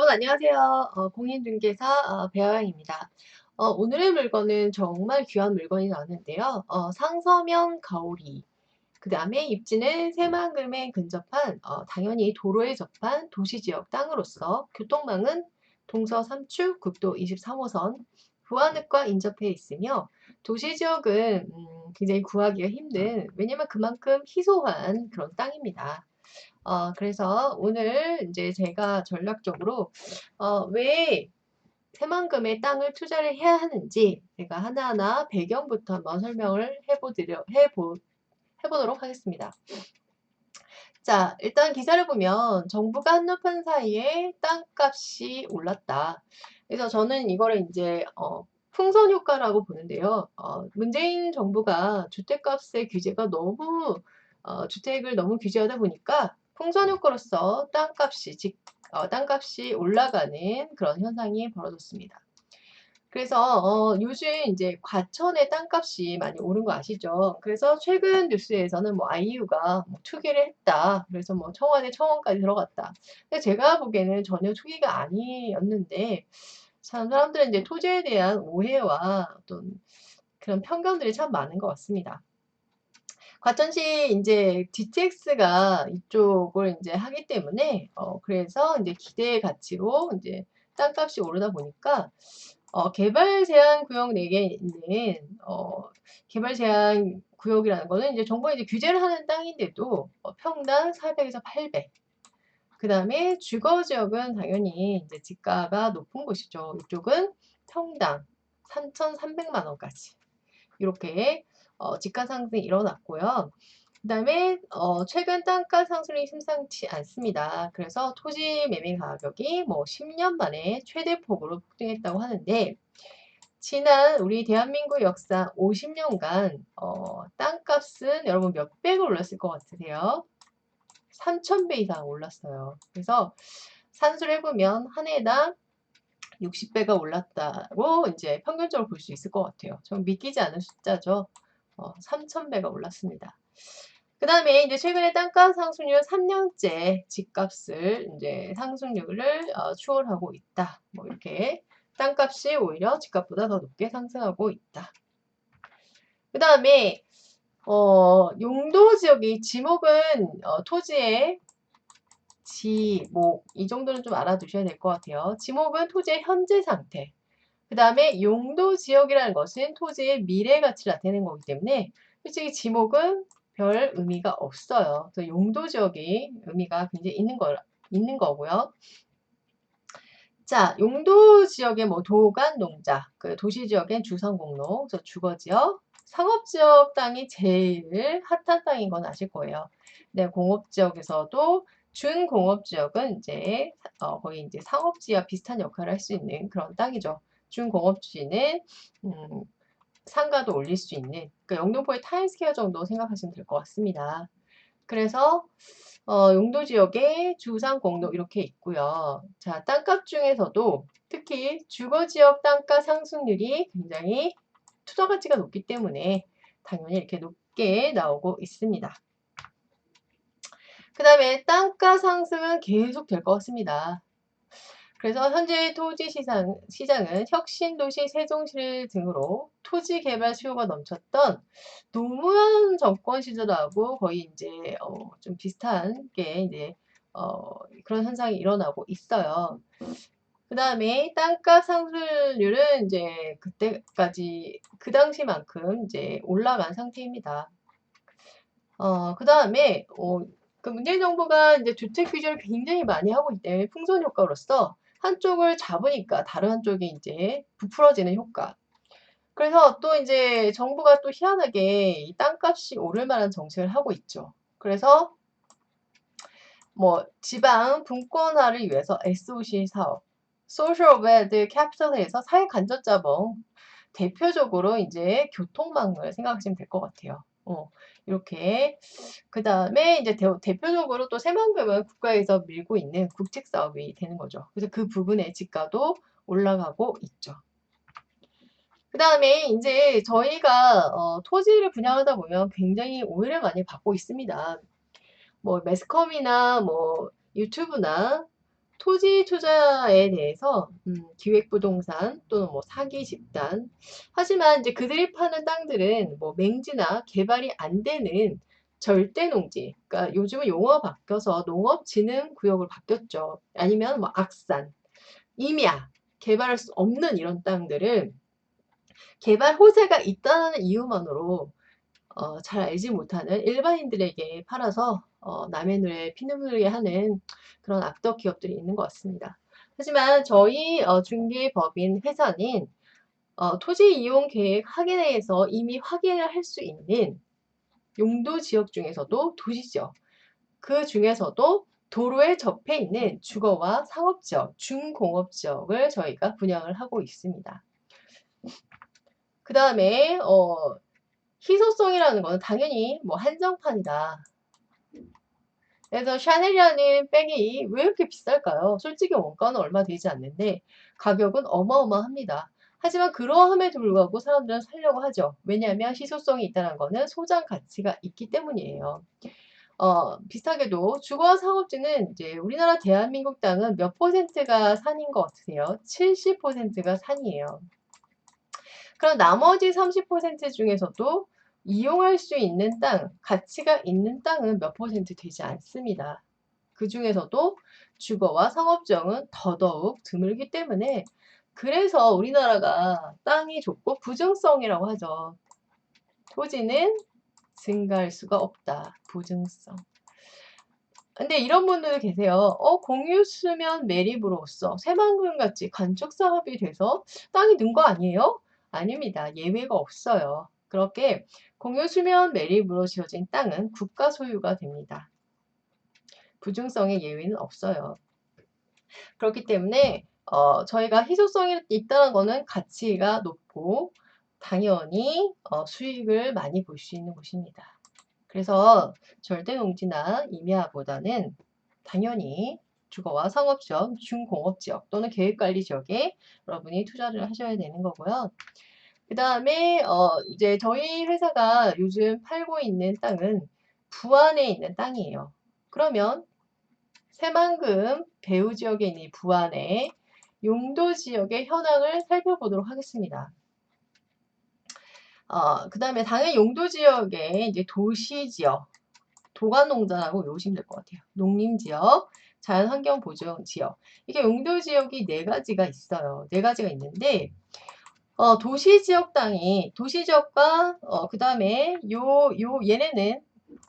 여러분 안녕하세요. 공인중개사 배아영입니다. 오늘의 물건은 정말 귀한 물건이 나왔는데요. 상서면 가오리, 그 다음에 입지는 새만금에 근접한 당연히 도로에 접한 도시지역 땅으로서 교통망은 동서 3축 국도 23호선 부안읍과 인접해 있으며 도시지역은 굉장히 구하기가 힘든, 왜냐면 그만큼 희소한 그런 땅입니다. 그래서 오늘 이제 제가 전략적으로 왜 새만금의 땅을 투자를 해야 하는지 제가 하나하나 배경부터 한번 설명을 해보도록 하겠습니다. 자, 일단 기사를 보면 정부가 한눈판 사이에 땅값이 올랐다. 그래서 저는 이거를 이제 풍선 효과라고 보는데요. 문재인 정부가 주택값의 규제가 너무 주택을 너무 규제하다 보니까 풍선 효과로서 땅값이 올라가는 그런 현상이 벌어졌습니다. 그래서 요즘 이제 과천의 땅값이 많이 오른 거 아시죠? 그래서 최근 뉴스에서는 뭐 아이유가 뭐 투기를 했다. 그래서 뭐 청와대 청원까지 들어갔다. 근데 제가 보기에는 전혀 투기가 아니었는데 참 사람들은 이제 토지에 대한 오해와 어떤 그런 편견들이 참 많은 것 같습니다. 과천시 이제 GTX가 이쪽을 이제 하기 때문에 그래서 이제 기대 가치로 이제 땅값이 오르다 보니까 개발 제한 구역 내에 있는 개발 제한 구역이라는 거는 이제 정부가 이제 규제를 하는 땅인데도 평당 400에서 800. 그다음에 주거 지역은 당연히 이제 집가가 높은 곳이죠. 이쪽은 평당 3,300만 원까지 이렇게 집가 상승이 일어났고요. 그다음에 최근 땅가 상승이 심상치 않습니다. 그래서 토지 매매 가격이 뭐 10년 만에 최대폭으로 폭등했다고 하는데 지난 우리 대한민국 역사 50년간 땅값은 여러분 몇 배가 올랐을 것 같으세요? 3,000배 이상 올랐어요. 그래서 산수를 해보면 한 해당 60배가 올랐다고 이제 평균적으로 볼 수 있을 것 같아요. 좀 믿기지 않은 숫자죠. 3,000배가 올랐습니다. 그 다음에 이제 최근에 땅가 상승률 3년째 집값을 이제 상승률을 추월하고 있다. 뭐 이렇게 땅값이 오히려 집값보다 더 높게 상승하고 있다. 그 다음에 용도 지역이 지목은 토지의 지목 이 정도는 좀 알아두셔야 될 것 같아요. 지목은 토지의 현재 상태. 그 다음에 용도 지역이라는 것은 토지의 미래 가치를 나타내는 거기 때문에 솔직히 지목은 별 의미가 없어요. 그래서 용도 지역이 의미가 굉장히 있는 거고요. 자, 용도 지역에 뭐 도간, 농자, 그 도시 지역엔 주상공로, 그래서 주거 지역, 상업 지역 땅이 제일 핫한 땅인 건 아실 거예요. 네, 공업 지역에서도 준공업 지역은 이제 거의 이제 상업지와 비슷한 역할을 할 수 있는 그런 땅이죠. 준공업지는 음, 상가도 올릴 수 있는 그러니까 영등포의 타임스퀘어 정도 생각하시면 될 것 같습니다. 그래서 용도 지역에 주상 공로 이렇게 있고요. 자, 땅값 중에서도 특히 주거 지역 땅가 상승률이 굉장히 투자 가치가 높기 때문에 당연히 이렇게 높게 나오고 있습니다. 그 다음에 땅가 상승은 계속 될 것 같습니다. 그래서 현재 시장은 혁신도시 세종시 등으로 토지 개발 수요가 넘쳤던 노무현 정권 시절하고 거의 이제 좀 비슷한 게 이제 그런 현상이 일어나고 있어요. 그 다음에 땅값 상승률은 이제 그때까지 그 당시만큼 이제 올라간 상태입니다. 그 다음에 그 문재인 정부가 이제 주택 규제를 굉장히 많이 하고 있기 때문에 풍선 효과로서 한쪽을 잡으니까 다른 한쪽이 이제 부풀어지는 효과. 그래서 또 이제 정부가 또 희한하게 이 땅값이 오를 만한 정책을 하고 있죠. 그래서 뭐 지방 분권화를 위해서 SOC 사업, Social Overdue Capital에서 사회 간접 자본 대표적으로 이제 교통망을 생각하시면 될 것 같아요. 이렇게 그 다음에 이제 대표적으로 또 새만금은 국가에서 밀고 있는 국책 사업이 되는 거죠. 그래서 그 부분의 지가도 올라가고 있죠. 그 다음에 이제 저희가 토지를 분양하다 보면 굉장히 오해를 많이 받고 있습니다. 뭐 매스컴이나 뭐 유튜브나 토지 투자에 대해서 기획부동산 또는 뭐 사기 집단 하지만 이제 그들이 파는 땅들은 뭐 맹지나 개발이 안 되는 절대 농지 그러니까 요즘은 용어가 바뀌어서 농업진흥구역으로 바뀌었죠. 아니면 뭐 악산, 임야 개발할 수 없는 이런 땅들은 개발 호재가 있다는 이유만으로 잘 알지 못하는 일반인들에게 팔아서 남의 눈에 피눈 흘리게 하는 그런 악덕 기업들이 있는 것 같습니다. 하지만 저희 중개법인 회사는 토지 이용 계획 확인회에서 이미 확인을 할 수 있는 용도 지역 중에서도 도시지역, 그 중에서도 도로에 접해 있는 주거와 상업지역, 중공업지역을 저희가 분양을 하고 있습니다. 그 다음에 희소성이라는 거는 당연히 뭐 한정판이다. 그래서 샤넬이라는 백이 왜 이렇게 비쌀까요? 솔직히 원가는 얼마 되지 않는데 가격은 어마어마합니다. 하지만 그러함에도 불구하고 사람들은 사려고 하죠. 왜냐하면 희소성이 있다는 거는 소장 가치가 있기 때문이에요. 비슷하게도 주거와 상업지는 이제 우리나라 대한민국 땅은 몇 퍼센트가 산인 것 같으세요? 70%가 산이에요. 그럼 나머지 30% 중에서도 이용할 수 있는 땅, 가치가 있는 땅은 몇 퍼센트 되지 않습니다. 그 중에서도 주거와 상업지역은 더더욱 드물기 때문에 그래서 우리나라가 땅이 좁고 부증성이라고 하죠. 토지는 증가할 수가 없다. 부증성. 근데 이런 분들도 계세요. 공유수면 매립으로써 새만금같이 간척 사업이 돼서 땅이 는 거 아니에요? 아닙니다. 예외가 없어요. 그렇게 공유수면 매립으로 지어진 땅은 국가 소유가 됩니다. 부증성의 예외는 없어요. 그렇기 때문에 저희가 희소성이 있다는 거는 가치가 높고 당연히 수익을 많이 볼 수 있는 곳입니다. 그래서 절대농지나 임야보다는 당연히 주거와 상업지역, 중공업지역 또는 계획관리지역에 여러분이 투자를 하셔야 되는 거고요. 그 다음에 이제 저희 회사가 요즘 팔고 있는 땅은 부안에 있는 땅이에요. 그러면 새만금 배후 지역에 있는 이 부안의 용도 지역의 현황을 살펴보도록 하겠습니다. 그 다음에 당연히 용도 지역에 이제 도시 지역, 도관농장하고 외우시면 될 것 같아요. 농림지역, 자연환경보존지역. 이게 용도지역이 네 가지가 있어요. 네 가지가 있는데 도시지역 땅이 도시지역과 그 다음에 얘네는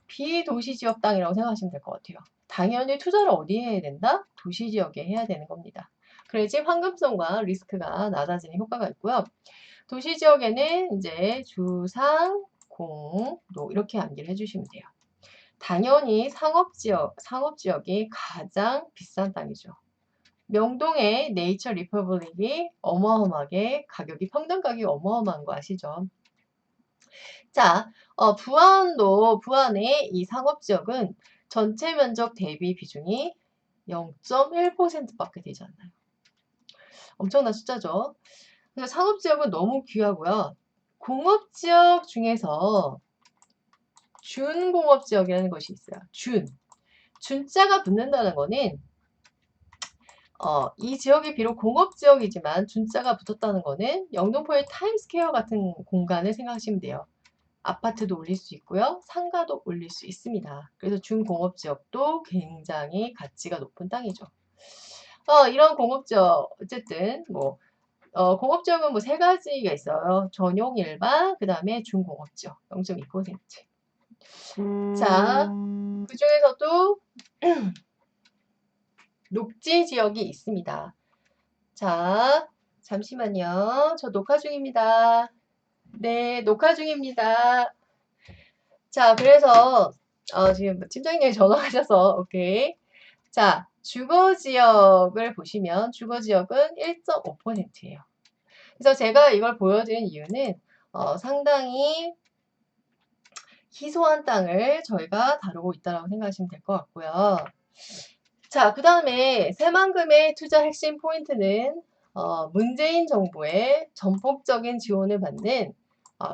비도시지역 땅이라고 생각하시면 될 것 같아요. 당연히 투자를 어디에 해야 된다? 도시지역에 해야 되는 겁니다. 그래야지 황금성과 리스크가 낮아지는 효과가 있고요. 도시지역에는 이제 주상, 공, 노 이렇게 암기를 해주시면 돼요. 당연히 상업지역이 가장 비싼 땅이죠. 명동의 네이처 리퍼블릭이 어마어마하게 평당 가격이 어마어마한 거 아시죠? 자, 부안의 이 상업지역은 전체 면적 대비 비중이 0.1%밖에 되지 않나요? 엄청난 숫자죠. 그래서 상업지역은 너무 귀하고요. 공업지역 중에서 준공업지역이라는 것이 있어요. 준자가 붙는다는 거는 이 지역이 비록 공업지역이지만 준자가 붙었다는 거는 영등포의 타임스퀘어 같은 공간을 생각하시면 돼요. 아파트도 올릴 수 있고요. 상가도 올릴 수 있습니다. 그래서 준공업지역도 굉장히 가치가 높은 땅이죠. 이런 공업지역 어쨌든 뭐 공업지역은 뭐 세 가지가 있어요. 전용 일반, 그 다음에 준공업지역 0.2%. 자, 그 중에서도 녹지 지역이 있습니다. 자, 잠시만요. 저 녹화 중입니다. 네, 녹화 중입니다. 자, 그래서 지금 팀장님이 전화하셔서 오케이. 자, 주거 지역을 보시면 주거 지역은 1.5%예요. 그래서 제가 이걸 보여드린 이유는 상당히 희소한 땅을 저희가 다루고 있다고 생각하시면 될 것 같고요. 자, 그 다음에 새만금의 투자 핵심 포인트는 문재인 정부의 전폭적인 지원을 받는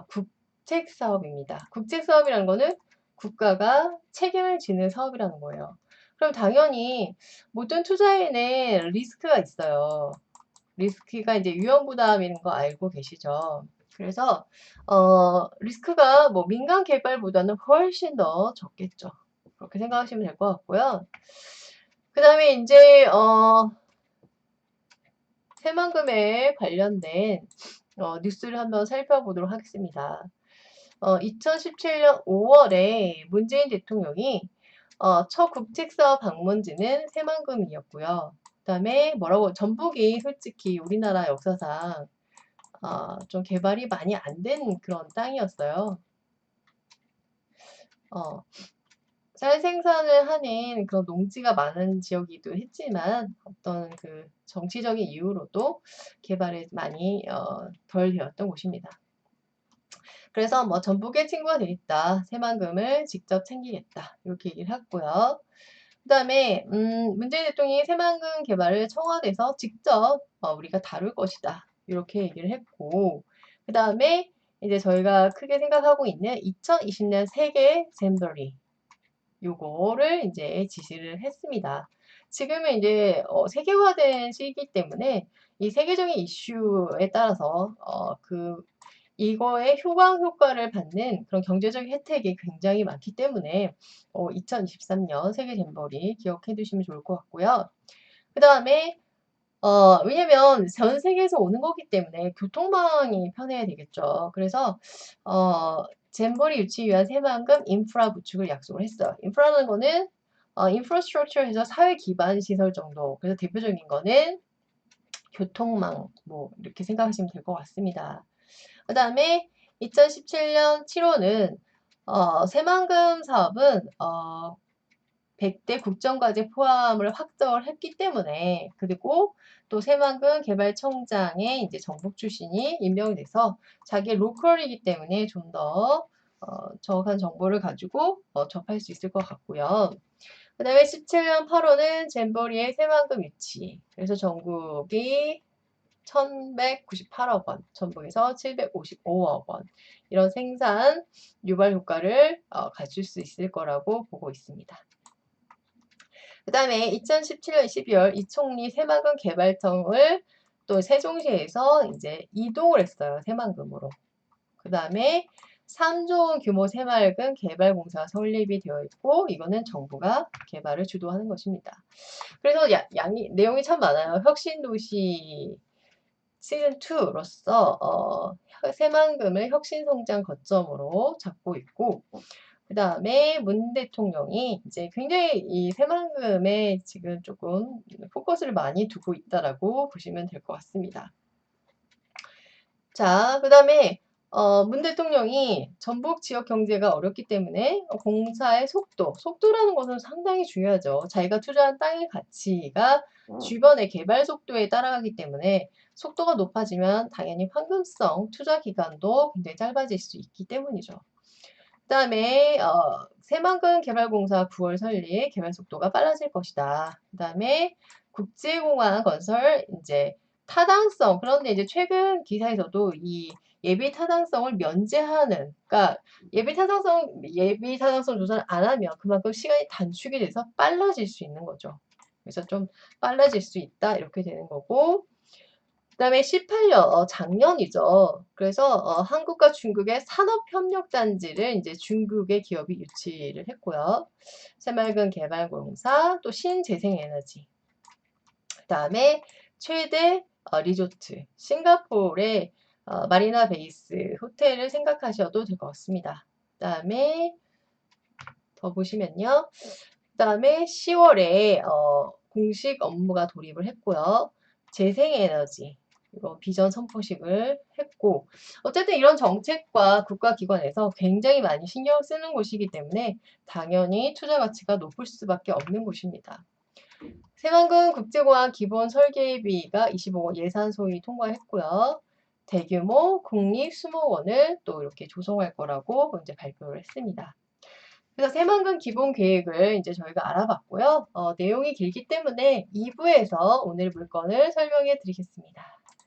국책사업입니다. 국책사업이라는 거는 국가가 책임을 지는 사업이라는 거예요. 그럼 당연히 모든 투자에는 리스크가 있어요. 리스크가 이제 위험 부담인 거 알고 계시죠? 그래서 리스크가 뭐 민간 개발보다는 훨씬 더 적겠죠. 그렇게 생각하시면 될 것 같고요. 그 다음에 이제 새만금에 관련된 뉴스를 한번 살펴보도록 하겠습니다. 2017년 5월에 문재인 대통령이 첫 국책사업 방문지는 새만금이었고요. 그 다음에 뭐라고 전북이 솔직히 우리나라 역사상 좀 개발이 많이 안 된 그런 땅이었어요. 쌀 생산을 하는 그런 농지가 많은 지역이기도 했지만 어떤 그 정치적인 이유로도 개발이 많이 덜 되었던 곳입니다. 그래서 뭐 전북에 친구가 돼 있다. 새만금을 직접 챙기겠다. 이렇게 얘기를 했고요. 그 다음에 문재인 대통령이 새만금 개발을 청와대에서 직접 우리가 다룰 것이다. 이렇게 얘기를 했고 그 다음에 이제 저희가 크게 생각하고 있는 2020년 세계 잼버리 요거를 이제 지시를 했습니다. 지금은 이제 세계화된 시기이기 때문에 이 세계적인 이슈에 따라서 이거의 효과를 받는 그런 경제적 혜택이 굉장히 많기 때문에 2023년 세계 잼버리 기억해 두시면 좋을 것 같고요. 그 다음에 왜냐면 전 세계에서 오는 거기 때문에 교통망이 편해야 되겠죠. 그래서 잼버리 유치 위한 새만금 인프라 구축을 약속을 했어요. 인프라는 거는 인프라스트럭처에서 사회 기반 시설 정도. 그래서 대표적인 거는 교통망 뭐 이렇게 생각하시면 될 것 같습니다. 그 다음에 2017년 7호는 새만금 사업은 100대 국정과제 포함을 확정을 했기 때문에 그리고 또 새만금 개발청장의 이제 전북 출신이 임명돼서 자기 로컬이기 때문에 좀 더 정확한 정보를 가지고 접할 수 있을 것 같고요. 그 다음에 17년 8호는 잼버리의 새만금 유치. 그래서 전국이 1198억 원, 전북에서 755억 원. 이런 생산 유발 효과를 가질 수 있을 거라고 보고 있습니다. 그 다음에 2017년 12월 이총리 새만금 개발청을 또 세종시에서 이제 이동을 했어요. 새만금으로. 그 다음에 3조 원 규모 새마을금 개발공사가 설립이 되어 있고 이거는 정부가 개발을 주도하는 것입니다. 그래서 내용이 참 많아요. 혁신도시 시즌2로서 새만금을 혁신성장 거점으로 잡고 있고 그 다음에 문 대통령이 이제 굉장히 이 새만금에 지금 조금 포커스를 많이 두고 있다라고 보시면 될 것 같습니다. 자, 그 다음에 문 대통령이 전북 지역 경제가 어렵기 때문에 공사의 속도라는 것은 상당히 중요하죠. 자기가 투자한 땅의 가치가 주변의 개발 속도에 따라가기 때문에 속도가 높아지면 당연히 황금성 투자 기간도 굉장히 짧아질 수 있기 때문이죠. 그 다음에 새만금 개발공사 9월 설립 개발 속도가 빨라질 것이다. 그 다음에 국제공항 건설 이제 타당성 그런데 이제 최근 기사에서도 이 예비 타당성을 면제하는 그러니까 예비 타당성 조사를 안 하면 그만큼 시간이 단축이 돼서 빨라질 수 있는 거죠. 그래서 좀 빨라질 수 있다 이렇게 되는 거고 그 다음에 18년, 작년이죠. 그래서 한국과 중국의 산업협력단지를 이제 중국의 기업이 유치를 했고요. 새맑은 개발공사, 또 신재생에너지. 그 다음에 최대 리조트, 싱가포르의 마리나 베이스 호텔을 생각하셔도 될 것 같습니다. 그 다음에 더 보시면요. 그 다음에 10월에 공식 업무가 돌입을 했고요. 재생에너지 이거 비전 선포식을 했고 어쨌든 이런 정책과 국가기관에서 굉장히 많이 신경 쓰는 곳이기 때문에 당연히 투자 가치가 높을 수밖에 없는 곳입니다. 새만금 국제공항 기본 설계비가 25억 원 예산 소위 통과했고요. 대규모 국립 수목원을 또 이렇게 조성할 거라고 이제 발표를 했습니다. 그래서 새만금 기본 계획을 이제 저희가 알아봤고요. 내용이 길기 때문에 2부에서 오늘 물건을 설명해 드리겠습니다.